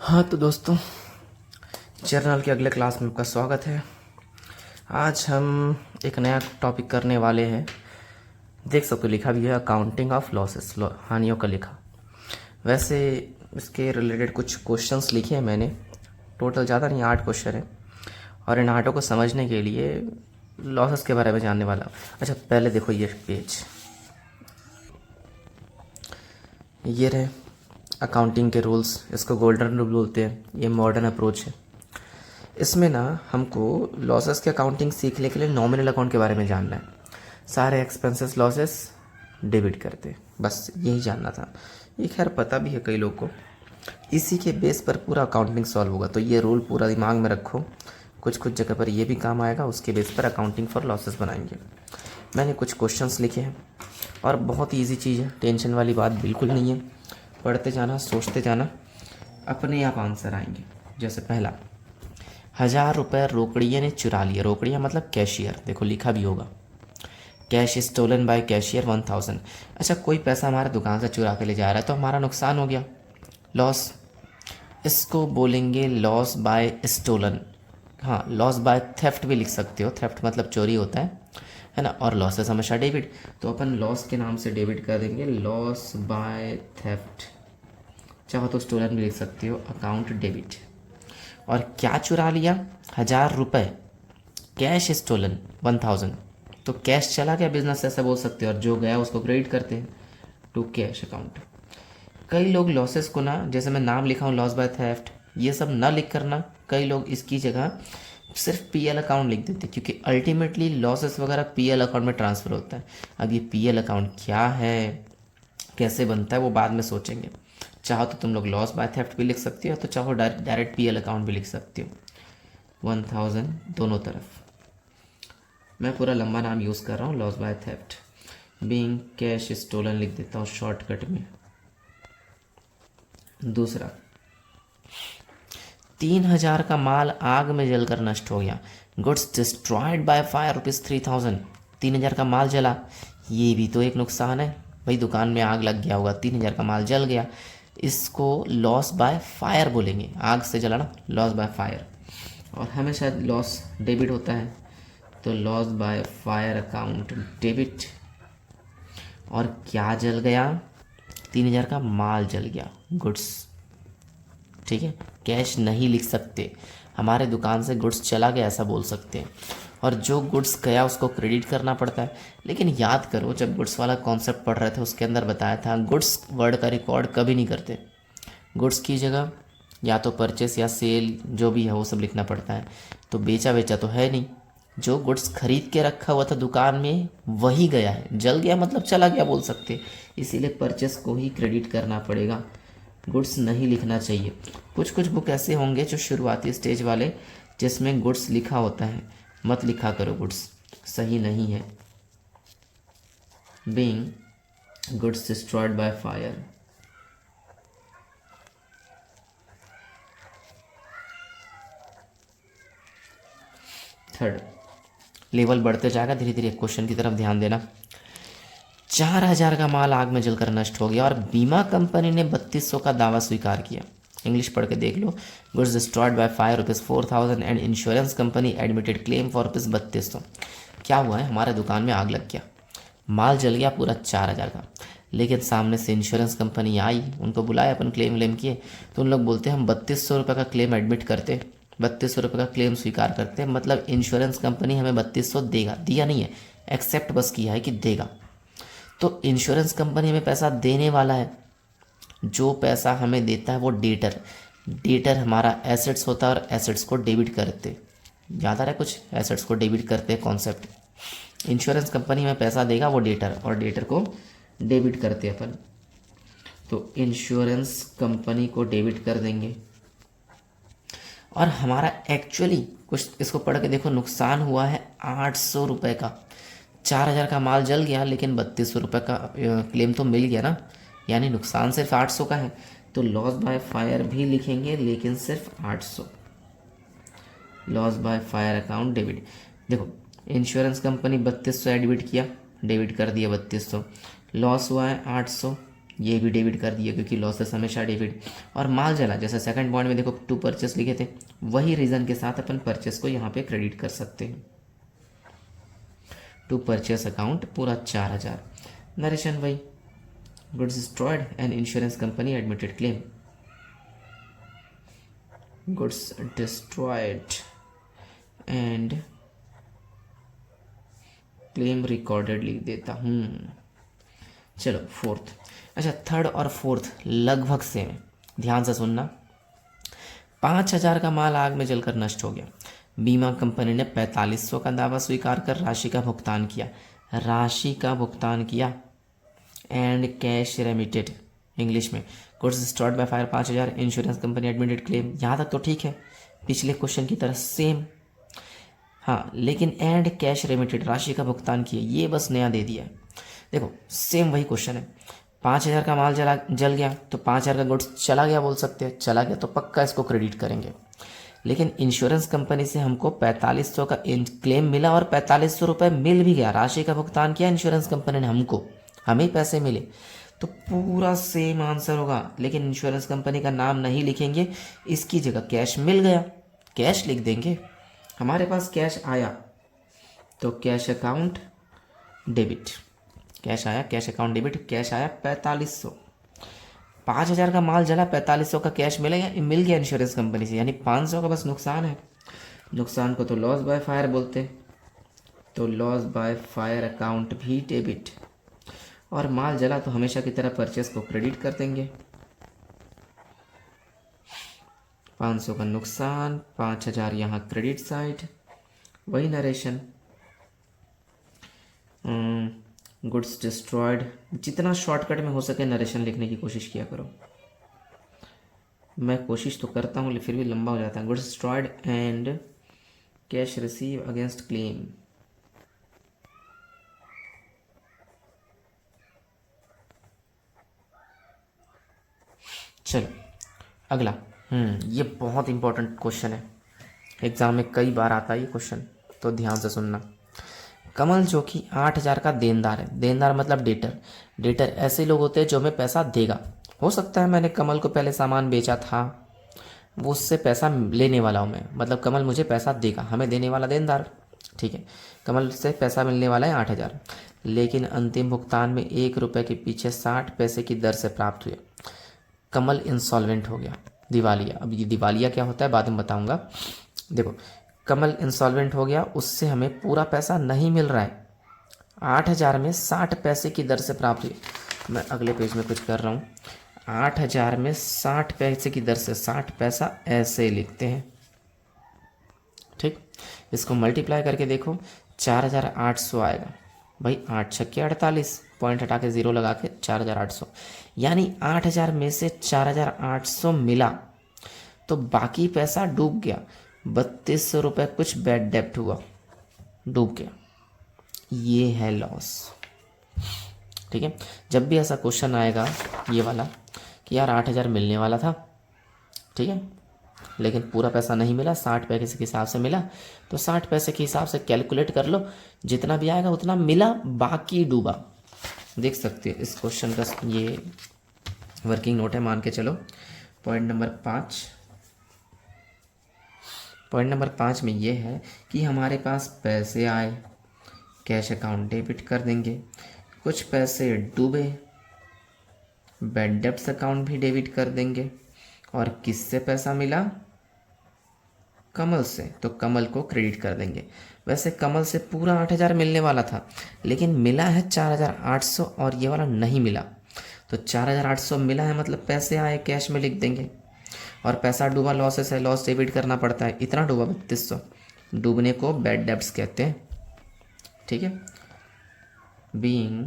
हाँ तो दोस्तों, जर्नल के अगले क्लास में आपका स्वागत है। आज हम एक नया टॉपिक करने वाले हैं। देख सकते हो लिखा भी है अकाउंटिंग ऑफ लॉसेस, हानियों का लिखा। वैसे इसके रिलेटेड कुछ क्वेश्चंस लिखे हैं मैंने, टोटल ज़्यादा नहीं 8 क्वेश्चन है। और इन 8 को समझने के लिए लॉसेस के बारे में जानने वाला। अच्छा पहले देखो ये पेज, ये रहे अकाउंटिंग के रूल्स। इसको गोल्डन रूल बोलते हैं, ये मॉडर्न अप्रोच है। इसमें ना हमको लॉसेस के अकाउंटिंग सीखने के लिए नॉमिनल अकाउंट के बारे में जानना है। सारे एक्सपेंसेस लॉसेस डेबिट करते, बस यही जानना था। ये खैर पता भी है कई लोग को। इसी के बेस पर पूरा अकाउंटिंग सॉल्व होगा, तो ये रूल पूरा दिमाग में रखो। कुछ कुछ जगह पर ये भी काम आएगा, उसके बेस पर अकाउंटिंग फॉर लॉसेस बनाएंगे। मैंने कुछ क्वेश्चंस लिखे हैं और बहुत ईजी चीज़ है, टेंशन वाली बात बिल्कुल नहीं है। पढ़ते जाना, सोचते जाना, अपने आप आंसर आएंगे। जैसे पहला, 1000 रुपये रोकड़िया ने चुरा लिया। रोकड़िया मतलब कैशियर, देखो लिखा भी होगा, कैश स्टोलन बाय कैशियर 1000। अच्छा कोई पैसा हमारे दुकान से चुरा के ले जा रहा है तो हमारा नुकसान हो गया, लॉस। इसको बोलेंगे लॉस बाय स्टोलन। हाँ, लॉस बाय थेफ्ट भी लिख सकते हो, थेफ्ट मतलब चोरी होता है ना। और लॉसेस हमेशा डेबिट, तो अपन लॉस के नाम से डेबिट कर देंगे, लॉस बाय थेफ्ट। चाहो तो स्टोलन भी लिख सकते हो, अकाउंट डेबिट। और क्या चुरा लिया? 1000 रुपये, कैश स्टोलन 1000। तो कैश चला गया बिजनेस से, ऐसा बोल सकते हो, और जो गया उसको क्रेडिट करते हैं टू कैश अकाउंट। कई लोग लॉसेस को ना, जैसे मैं नाम लिखा हूँ लॉस बाय थेफ्ट, ये सब ना लिख करना, कई लोग इसकी जगह सिर्फ पीएल अकाउंट लिख देते हैं, क्योंकि अल्टीमेटली लॉसेस वगैरह पीएल अकाउंट में ट्रांसफ़र होता है। अब ये पीएल अकाउंट क्या है, कैसे बनता है, वो बाद में सोचेंगे। चाहो तो तुम लोग लॉस बाय थेफ्ट भी लिख सकते हो, तो चाहो डायरेक्ट पीएल अकाउंट भी लिख सकते हो। 1000 दोनों तरफ। मैं पूरा लंबा नाम यूज़ कर रहा हूँ, loss by theft. Being cash stolen लिख देता हूँ शॉर्टकट में। दूसरा, 3000 का माल आग में जलकर नष्ट हो गया। Goods destroyed by fire ₹3000। 3000 का माल जला, ये भी तो एक नुकसान है भाई, दुकान में आग लग गया होगा, 3000 का माल जल गया। इसको लॉस बाय फायर बोलेंगे, आग से जला ना, लॉस बाय फायर। और हमेशा लॉस डेबिट होता है, तो loss by fire account debit. और क्या जल गया? 3000 का माल जल गया, गुड्स। ठीक है, कैश नहीं लिख सकते, हमारे दुकान से गुड्स चला गया ऐसा बोल सकते हैं। और जो गुड्स गया उसको क्रेडिट करना पड़ता है। लेकिन याद करो, जब गुड्स वाला कॉन्सेप्ट पढ़ रहे थे उसके अंदर बताया था गुड्स वर्ड का रिकॉर्ड कभी नहीं करते। गुड्स की जगह या तो परचेस या सेल जो भी है वो सब लिखना पड़ता है। तो बेचा बेचा तो है नहीं, जो गुड्स खरीद के रखा हुआ था दुकान में वही गया है, जल गया मतलब चला गया बोल सकते। इसीलिए परचेस को ही क्रेडिट करना पड़ेगा, गुड्स नहीं लिखना चाहिए। कुछ कुछ बुक ऐसे होंगे जो शुरुआती स्टेज वाले, जिसमें गुड्स लिखा होता है, मत लिखा करो गुड्स, सही नहीं है। Being goods destroyed by fire. Third, level बढ़ते जाएगा धीरे धीरे, क्वेश्चन की तरफ ध्यान देना। 4000 का माल आग में जलकर नष्ट हो गया और बीमा कंपनी ने 3200 का दावा स्वीकार किया। इंग्लिश पढ़ के देख लो। Goods destroyed by fire ₹4000 and insurance company admitted claim for ₹3200। क्या हुआ है, हमारे दुकान में आग लग गया, माल जल गया पूरा 4000 का, लेकिन सामने से इंश्योरेंस कंपनी आई, उनको बुलाया, अपन क्लेम व्लेम किए, तो उन लोग बोलते हैं हम 3200 रुपये का क्लेम एडमिट करते, 3200 रुपये का क्लेम स्वीकार करते हैं। मतलब इंश्योरेंस कंपनी हमें 3200 देगा, दिया नहीं है, एक्सेप्ट बस किया है कि देगा। तो इंश्योरेंस कंपनी हमें पैसा देने वाला है, जो पैसा हमें देता है वो डेटर। डेटर हमारा एसेट्स होता है और एसेट्स को डेबिट करते, याद आ रहा है कुछ, एसेट्स को डेबिट करते हैं कॉन्सेप्ट। इंश्योरेंस कंपनी हमें पैसा देगा, वो डेटर, और डेटर को डेबिट करते अपन। तो इंश्योरेंस कंपनी को डेबिट कर देंगे। और हमारा एक्चुअली कुछ, इसको पढ़ के देखो, नुकसान हुआ है 800 रुपये का। 4000 का माल जल गया, लेकिन 3200 रुपये का क्लेम तो मिल गया ना, यानी नुकसान सिर्फ 800 का है। तो लॉस बाय फायर भी लिखेंगे, लेकिन सिर्फ 800। Loss by fire account debit. देखो, इंश्योरेंस कंपनी 3200 डेबिट किया, डेबिट कर दिया 3200, लॉस हुआ है 800, ये भी डेबिट कर दिए क्योंकि लॉसेस हमेशा डेबिट। और माल जला, जैसे सेकंड पॉइंट में देखो टू परचेस लिखे थे, वही रीज़न के साथ अपन परचेस को यहाँ पे क्रेडिट कर सकते हैं। टू परचेस अकाउंट पूरा 4000। नरेशन भाई, goods destroyed and insurance company admitted claim. Goods destroyed and claim recorded लिख देता हूँ। चलो फोर्थ, अच्छा थर्ड और फोर्थ लगभग सेम है, ध्यान से सुनना। 5000 का माल आग में जलकर नष्ट हो गया। बीमा कंपनी ने 4500 का दावा स्वीकार कर राशि का भुगतान किया। राशि का भुगतान किया एंड कैश रेमिटेड, इंग्लिश में goods destroyed by fire 5000, insurance company admitted claim. यहाँ तक तो ठीक है, पिछले क्वेश्चन की तरह सेम। हाँ, लेकिन एंड कैश रेमिटेड, राशि का भुगतान किया, ये बस नया दे दिया है। देखो सेम वही क्वेश्चन है, 5000 का माल जल गया तो 5000 का गुड्स चला गया बोल सकते हैं, चला गया तो पक्का इसको क्रेडिट करेंगे। लेकिन इंश्योरेंस कंपनी से हमको 4500 का क्लेम मिला और 4500 रुपये मिल भी गया, राशि का भुगतान किया इंश्योरेंस कंपनी ने हमको, हमें पैसे मिले, तो पूरा सेम आंसर होगा। लेकिन इंश्योरेंस कंपनी का नाम नहीं लिखेंगे, इसकी जगह कैश मिल गया, कैश लिख देंगे। हमारे पास कैश आया तो कैश अकाउंट डेबिट, कैश आया, कैश अकाउंट डेबिट, कैश आया 4500। 5000 का माल जला, 4500 का कैश मिल गया इंश्योरेंस कंपनी से, यानी 500 का बस नुकसान है। नुकसान को तो लॉस बाय फायर बोलते, तो लॉस बाय फायर अकाउंट भी डेबिट। और माल जला तो हमेशा की तरह परचेस को क्रेडिट कर देंगे। 500 का नुकसान, 5000 यहाँ क्रेडिट साइड, वही नरेशन। गुड्स डिस्ट्रॉयड, जितना शॉर्टकट में हो सके नरेशन लिखने की कोशिश किया करो। मैं कोशिश तो करता हूँ लेकिन फिर भी लंबा हो जाता है। Goods destroyed and cash receive against claim. चलो अगला, ये बहुत इंपॉर्टेंट क्वेश्चन है, एग्जाम में कई बार आता है ये क्वेश्चन, तो ध्यान से सुनना। कमल जो कि 8000 का देनदार है, देनदार मतलब डेटर। डेटर ऐसे लोग होते हैं जो हमें पैसा देगा। हो सकता है मैंने कमल को पहले सामान बेचा था, वो उससे पैसा लेने वाला हूँ मैं, मतलब कमल मुझे पैसा देगा, हमें देने वाला देनदार, ठीक है। कमल से पैसा मिलने वाला है 8000, लेकिन अंतिम भुगतान में 1 रुपये के पीछे 60 पैसे की दर से प्राप्त हुए। कमल इंसॉल्वेंट हो गया, दिवालिया। अब ये दिवालिया क्या होता है बाद में बताऊंगा। देखो कमल इंसॉल्वेंट हो गया, उससे हमें पूरा पैसा नहीं मिल रहा है, 8000 में 60 पैसे की दर से प्राप्त हुई। मैं अगले पेज में कुछ कर रहा हूँ। 8000 में 60 पैसे की दर से, 60 पैसा ऐसे लिखते हैं, ठीक। इसको मल्टीप्लाई करके देखो, 4800 आएगा भाई, 8 छक्के 48, पॉइंट हटा के 0 लगा के 4800, यानी 8000 में से 4800 मिला तो बाकी पैसा डूब गया। 3200 रुपये कुछ बैड डेप्ट हुआ, डूब गया, ये है लॉस, ठीक है। जब भी ऐसा क्वेश्चन आएगा ये वाला कि यार 8000 मिलने वाला था, ठीक है, लेकिन पूरा पैसा नहीं मिला, 60 पैसे के हिसाब से मिला, तो 60 पैसे के हिसाब से कैलकुलेट कर लो, जितना भी आएगा उतना मिला, बाकी डूबा। देख सकते हो इस क्वेश्चन का ये वर्किंग नोट है, मान के चलो। पॉइंट नंबर 5 में ये है कि हमारे पास पैसे आए, कैश अकाउंट डेबिट कर देंगे, कुछ पैसे डूबे, बैड डेब्ट्स अकाउंट भी डेबिट कर देंगे, और किससे पैसा मिला, कमल से, तो कमल को क्रेडिट कर देंगे। वैसे कमल से पूरा 8000 मिलने वाला था, लेकिन मिला है 4800 और ये वाला नहीं मिला, तो 4800 मिला है मतलब पैसे आए, कैश में लिख देंगे, और पैसा डूबा लॉसेस है, लॉस डेबिट करना पड़ता है, इतना डूबा 3200, डूबने को बैड डेब्ट्स कहते हैं, ठीक है। बीइंग,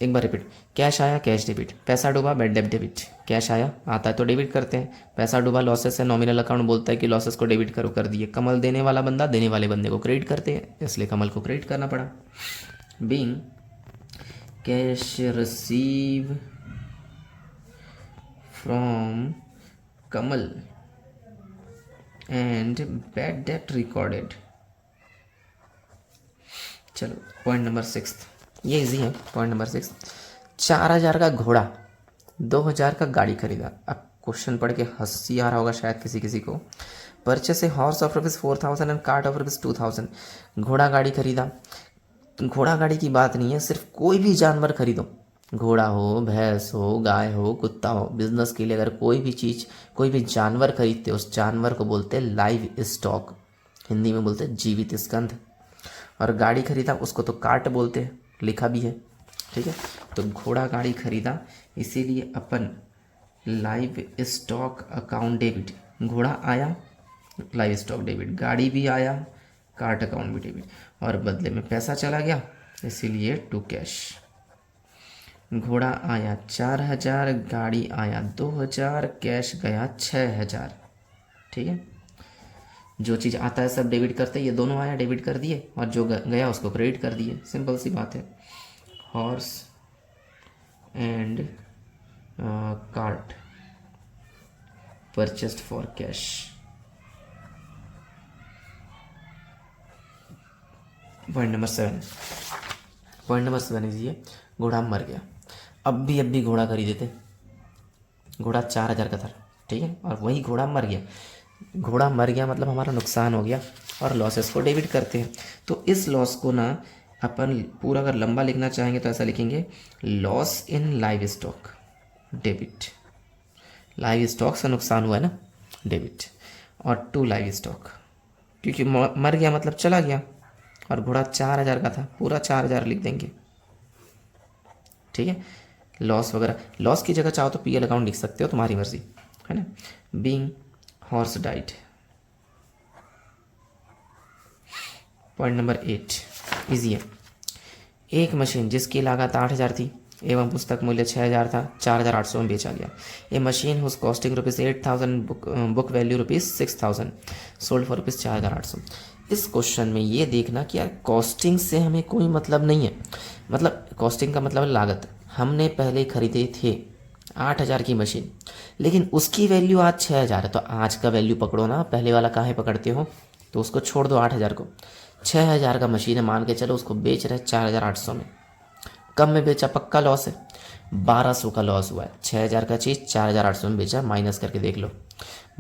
एक बार रिपीट, कैश आया कैश डेबिट, पैसा डूबा बैड डेब्ट डेबिट, कैश आया आता है तो डेबिट करते हैं, पैसा डूबा लॉसेस है, नॉमिनल अकाउंट बोलता है कि लॉसेस को डेबिट करो, कर दिए, कमल देने वाला बंदा देने वाले बंदे को क्रेडिट करते हैं, इसलिए कमल को क्रेडिट करना पड़ा। Being cash receive from Kamal and bad debt recorded. चलो पॉइंट नंबर 6, ये इजी है। पॉइंट नंबर 6, 4,000 का घोड़ा, 2,000 का गाड़ी खरीदा। अब क्वेश्चन पढ़ के हंसी आ रहा होगा शायद किसी किसी को। Purchase a horse of rupees 4,000 and cart of rupees 2,000। घोड़ा गाड़ी खरीदा। घोड़ा गाड़ी की बात नहीं है, सिर्फ कोई भी जानवर खरीदो, घोड़ा हो, भैंस हो, गाय हो, कुत्ता हो, बिजनेस के लिए अगर कोई भी चीज़, कोई भी जानवर खरीदते हो, उस जानवर को बोलते हैं लाइव स्टॉक, हिंदी में बोलते हैं जीवित स्कंध। और गाड़ी खरीदा उसको तो कार्ट बोलते हैं, लिखा भी है, ठीक है। तो घोड़ा गाड़ी खरीदा, इसीलिए अपन लाइव स्टॉक अकाउंट डेबिट, घोड़ा आया लाइव स्टॉक डेबिट, गाड़ी भी आया, कार्ट अकाउंट भी डेबिट, और बदले में पैसा चला गया, इसीलिए टू कैश। घोड़ा आया 4,000, गाड़ी आया 2,000, कैश गया 6,000, ठीक है। जो चीज़ आता है सब डेबिट करते हैं, ये दोनों आया डेबिट कर दिए, और जो गया उसको क्रेडिट कर दिए, सिंपल सी बात है। Horse and cart purchased for cash. Point number 7, point number 7 is ये, घोड़ा मर गया। अब भी घोड़ा खरीदे थे, घोड़ा 4,000 का था, ठीक है, और वही घोड़ा मर गया। घोड़ा मर गया मतलब हमारा नुकसान हो गया, और लॉसेस को डेबिट करते हैं। तो इस लॉस को ना अपन पूरा अगर लंबा लिखना चाहेंगे तो ऐसा लिखेंगे, loss in live stock debit. Live stock से नुकसान हुआ है ना, डेबिट, और टू लाइव स्टॉक, क्योंकि मर गया मतलब चला गया, और घोड़ा 4,000 का था, पूरा 4,000 लिख देंगे, ठीक है। लॉस वगैरह, लॉस की जगह चाहो तो पीएल अकाउंट लिख सकते हो, तुम्हारी मर्जी है ना। Being horse diet. Point number 8 easy है। एक मशीन जिसकी लागत 8,000 थी एवं पुस्तक मूल्य 6,000 था, 4,800 में बेचा गया। A machine whose costing ₹8,000, book value ₹6,000, sold for ₹4,800। इस क्वेश्चन में ये देखना कि यार कॉस्टिंग से हमें कोई मतलब नहीं है, मतलब कॉस्टिंग का मतलब लागत। हमने पहले खरीदे थे 8,000 की मशीन, लेकिन उसकी वैल्यू आज 6,000 है, तो आज का वैल्यू पकड़ो ना, पहले वाला काहे पकड़ते हो। तो उसको छोड़ दो 8,000 को, 6,000 का मशीन है मान के चलो, उसको बेच रहे 4,800 में, कम में बेचा पक्का लॉस है, 1,200 का लॉस हुआ है। 6,000 का चीज़ 4,800 में बेचा, माइनस करके देख लो,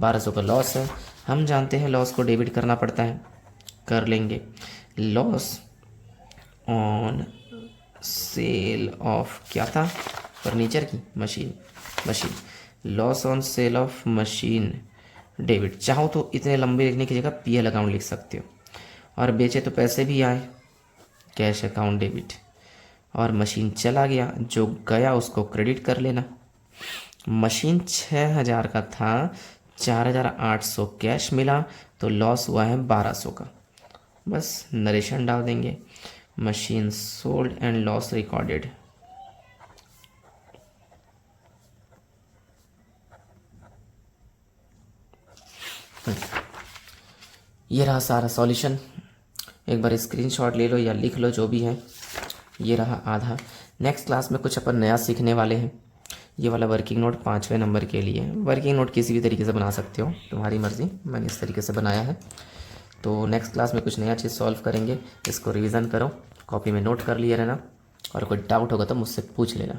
1,200 का लॉस है। हम जानते हैं लॉस को डेबिट करना पड़ता है, कर लेंगे। लॉस ऑन सेल ऑफ, क्या था, फर्नीचर की machine, loss on sale of machine debit. चाहो तो इतने लंबे लिखने की जगह पीएल अकाउंट लिख सकते हो, और बेचे तो पैसे भी आए, कैश अकाउंट डेबिट, और मशीन चला गया, जो गया उसको क्रेडिट कर लेना। मशीन 6,000 का था, 4,800 कैश मिला, तो लॉस हुआ है 1,200 का। बस नरेशन डाल देंगे, machine sold and loss recorded. ये रहा सारा सॉल्यूशन, एक बार स्क्रीनशॉट ले लो या लिख लो जो भी है। ये रहा आधा। नेक्स्ट क्लास में कुछ अपन नया सीखने वाले हैं। ये वाला वर्किंग नोट 5वें नंबर के लिए। वर्किंग नोट किसी भी तरीके से बना सकते हो, तुम्हारी मर्ज़ी, मैंने इस तरीके से बनाया है। तो नेक्स्ट क्लास में कुछ नया चीज़ सॉल्व करेंगे, इसको रिवीजन करो, कॉपी में नोट कर लिए रहना, और कोई डाउट होगा तो मुझसे पूछ लेना।